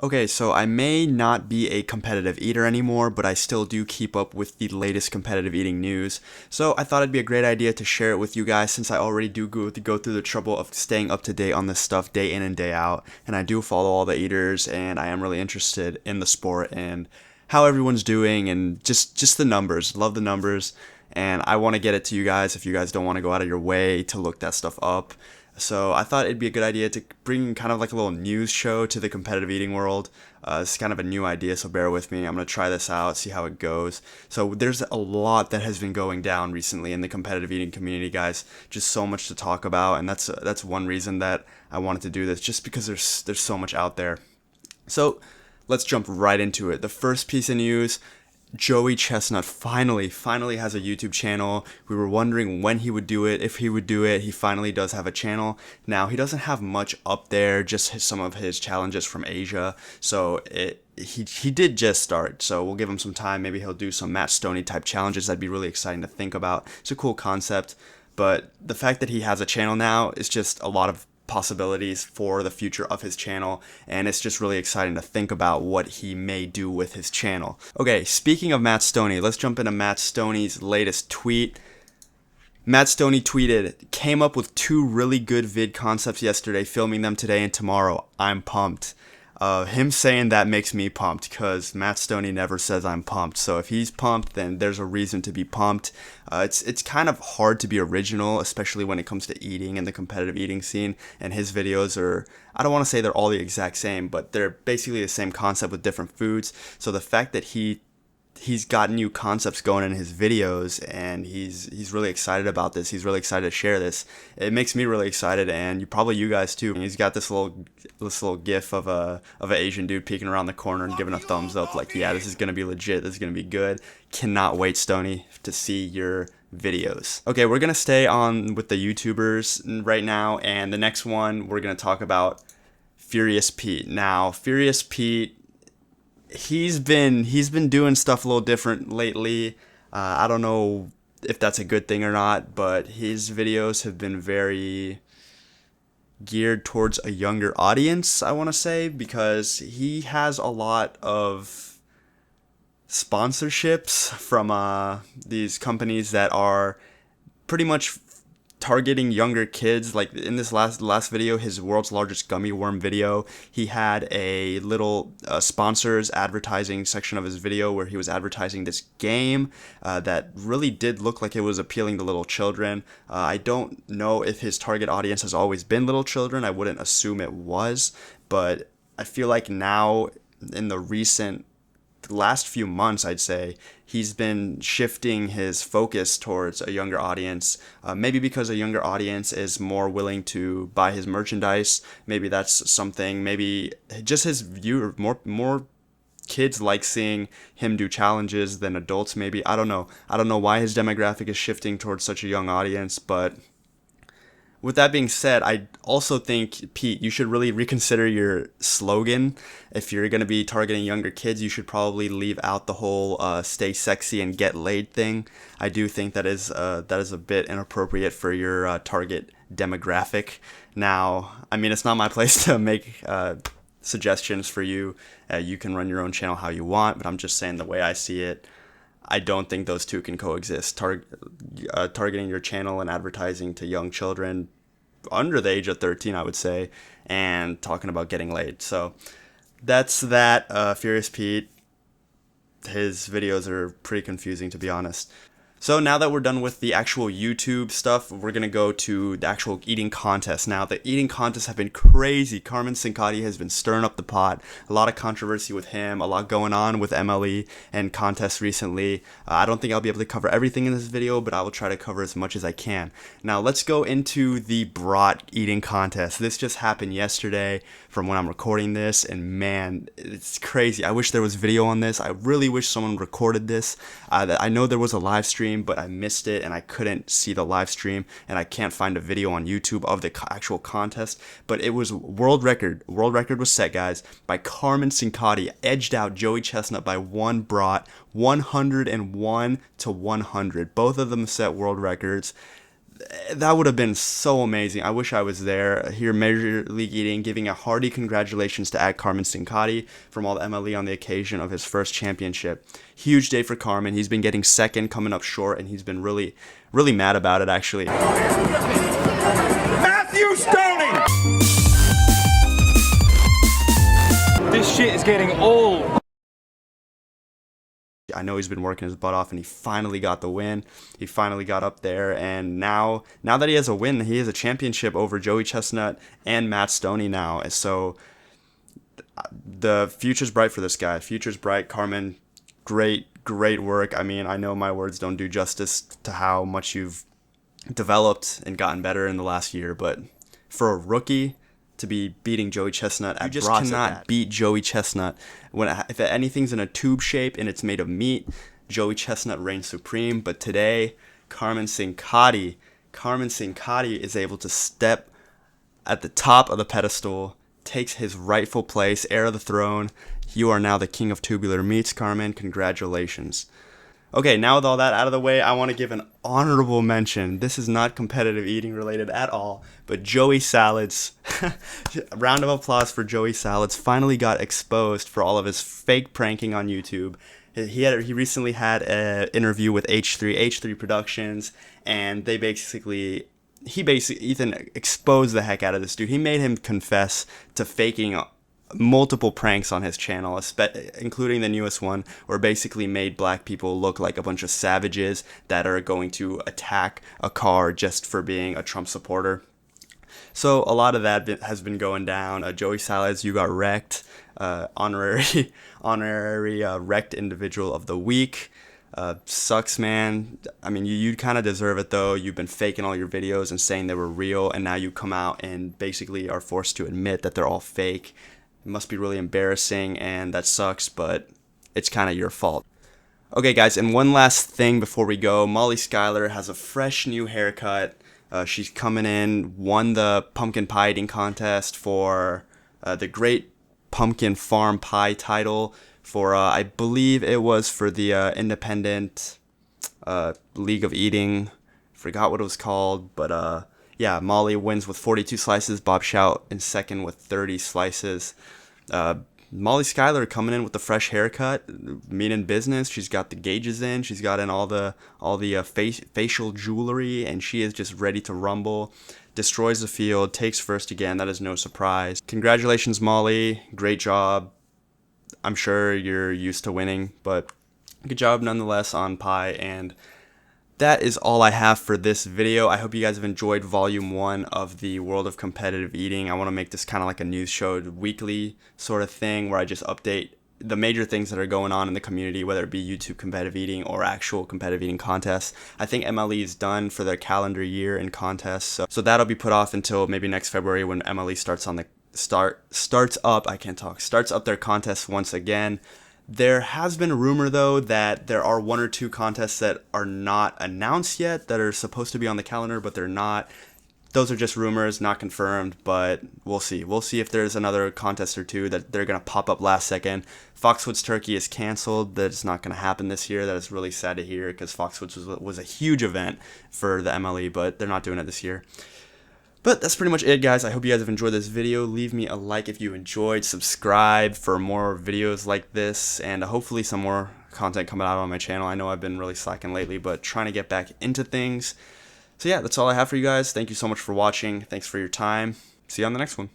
Okay, so I may not be a competitive eater anymore, but I still do keep up with the latest competitive eating news. So I thought it'd be a great idea to share it with you guys since I already do go through the trouble of staying up to date on this stuff day in and day out. And I do follow all the eaters, and I am really interested in the sport and how everyone's doing and just the numbers. Love the numbers. And I want to get it to you guys if you guys don't want to go out of your way to look that stuff up. So I thought it'd be a good idea to bring kind of like a little news show to the competitive eating world. It's kind of a new idea, so bear with me. I'm gonna try this out, see how it goes. So there's a lot that has been going down recently in the competitive eating community, guys. Just so much to talk about, and that's one reason that I wanted to do this, just because there's so much out there. So let's jump right into it. The first piece of news: Joey Chestnut finally has a YouTube channel. We were wondering when he would do it, if he would do it. He finally does have a channel. Now, he doesn't have much up there, just some of his challenges from Asia. So he did just start. So we'll give him some time. Maybe he'll do some Matt Stonie type challenges. That'd be really exciting to think about. It's a cool concept. But the fact that he has a channel now is just a lot of possibilities for the future of his channel, and it's just really exciting to think about what he may do with his channel. Okay, speaking of Matt Stonie, let's jump into Matt Stonie's latest tweet. Matt Stonie tweeted, "Came up with two really good vid concepts yesterday, filming them today and tomorrow. I'm pumped." Him saying that makes me pumped because Matt Stonie never says I'm pumped. So if he's pumped, then there's a reason to be pumped. It's kind of hard to be original, especially when it comes to eating and the competitive eating scene. And his videos are, I don't want to say they're all the exact same, but they're basically the same concept with different foods. So the fact that he's got new concepts going in his videos, and he's really excited about this. He's really excited to share this. It makes me really excited, and you guys too. He's got this little gif of an Asian dude peeking around the corner and giving a thumbs up, like, yeah, this is gonna be legit. This is gonna be good. Cannot wait, Stony, to see your videos. Okay, we're gonna stay on with the YouTubers right now, and the next one we're gonna talk about Furious Pete. Now, Furious Pete, he's been doing stuff a little different lately. I don't know if that's a good thing or not, but his videos have been very geared towards a younger audience, I want to say, because he has a lot of sponsorships from these companies that are pretty much targeting younger kids. Like in this last video, his world's largest gummy worm video, he had a little sponsors advertising section of his video where he was advertising this game that really did look like it was appealing to little children. I don't know if his target audience has always been little children. I wouldn't assume it was, but I feel like now in the last few months, I'd say, he's been shifting his focus towards a younger audience. Maybe because a younger audience is more willing to buy his merchandise. Maybe that's something. Maybe just his viewer, more kids like seeing him do challenges than adults. Maybe, I don't know. I don't know why his demographic is shifting towards such a young audience, but with that being said, I also think, Pete, you should really reconsider your slogan. If you're going to be targeting younger kids, you should probably leave out the whole stay sexy and get laid thing. I do think that is a bit inappropriate for your target demographic. Now, I mean, it's not my place to make suggestions for you. You can run your own channel how you want, but I'm just saying the way I see it, I don't think those two can coexist. Targeting your channel and advertising to young children under the age of 13, I would say, and talking about getting laid. So that's that. Furious Pete, his videos are pretty confusing, to be honest. So now that we're done with the actual YouTube stuff, we're going to go to the actual eating contest. Now, the eating contests have been crazy. Carmen Cincotti has been stirring up the pot. A lot of controversy with him, a lot going on with MLE and contests recently. I don't think I'll be able to cover everything in this video, but I will try to cover as much as I can. Now, let's go into the brat eating contest. This just happened yesterday from when I'm recording this, and man, it's crazy. I wish there was video on this. I really wish someone recorded this. I know there was a live stream, but I missed it and I couldn't see the live stream, and I can't find a video on YouTube of the actual contest. But it was world record. World record was set, guys, by Carmen Cincotti. Edged out Joey Chestnut by one brat, 101 to 100. Both of them set world records. That would have been so amazing. I wish I was there. Here, Major League Eating giving a hearty congratulations to Carmen Cincotti from all the MLE on the occasion of his first championship. Huge day for Carmen. He's been getting second, coming up short, and he's been really, really mad about it, actually. Matthew Stonie! This shit is getting old. I know he's been working his butt off, and he finally got the win. He finally got up there, and now that he has a win, he has a championship over Joey Chestnut and Matt Stonie now. So the future's bright for this guy. Future's bright. Carmen, great work. I mean, I know my words don't do justice to how much you've developed and gotten better in the last year, but for a rookie to be beating Joey Chestnut, you just cannot beat Joey Chestnut. If anything's in a tube shape and it's made of meat, Joey Chestnut reigns supreme. But today, Carmen Cincotti is able to step at the top of the pedestal, takes his rightful place, heir of the throne. You are now the king of tubular meats, Carmen. Congratulations. Okay, now with all that out of the way, I want to give an honorable mention. This is not competitive eating related at all, but Joey Salads. Round of applause for Joey Salads. Finally got exposed for all of his fake pranking on YouTube. He recently had an interview with H3 Productions, and Ethan exposed the heck out of this dude. He made him confess to faking multiple pranks on his channel, including the newest one, where basically made black people look like a bunch of savages that are going to attack a car just for being a Trump supporter. So a lot of that has been going down. Joey Salads, you got wrecked. Honorary wrecked individual of the week. Sucks, man. I mean, you kind of deserve it, though. You've been faking all your videos and saying they were real, and now you come out and basically are forced to admit that they're all fake. It must be really embarrassing, and that sucks, but it's kind of your fault. Okay, guys, and one last thing before we go. Molly Schuyler has a fresh new haircut. She's coming in, won the pumpkin pie eating contest for the Great Pumpkin Farm Pie title for, I believe it was for the Independent League of Eating. Forgot what it was called, but yeah, Molly wins with 42 slices. Bob Shout in second with 30 slices. Molly Schuyler coming in with the fresh haircut, meaning business. She's got the gauges in. She's got in all the facial jewelry, and she is just ready to rumble. Destroys the field, takes first again. That is no surprise. Congratulations, Molly. Great job. I'm sure you're used to winning, but good job nonetheless on pie. And that is all I have for this video. I hope you guys have enjoyed volume 1 of the world of competitive eating. I want to make this kind of like a news show, weekly sort of thing, where I just update the major things that are going on in the community, whether it be YouTube competitive eating or actual competitive eating contests. I think MLE is done for their calendar year in contests, so that'll be put off until maybe next February when MLE starts up their contests once again. There has been a rumor, though, that there are 1 or 2 contests that are not announced yet that are supposed to be on the calendar, but they're not. Those are just rumors, not confirmed, but we'll see. We'll see if there's another contest or 2 that they're going to pop up last second. Foxwoods Turkey is canceled. That is not going to happen this year. That is really sad to hear because Foxwoods was a huge event for the MLE, but they're not doing it this year. But that's pretty much it, guys. I hope you guys have enjoyed this video. Leave me a like if you enjoyed. Subscribe for more videos like this, and hopefully some more content coming out on my channel. I know I've been really slacking lately, but trying to get back into things. So yeah, that's all I have for you guys. Thank you so much for watching. Thanks for your time. See you on the next one.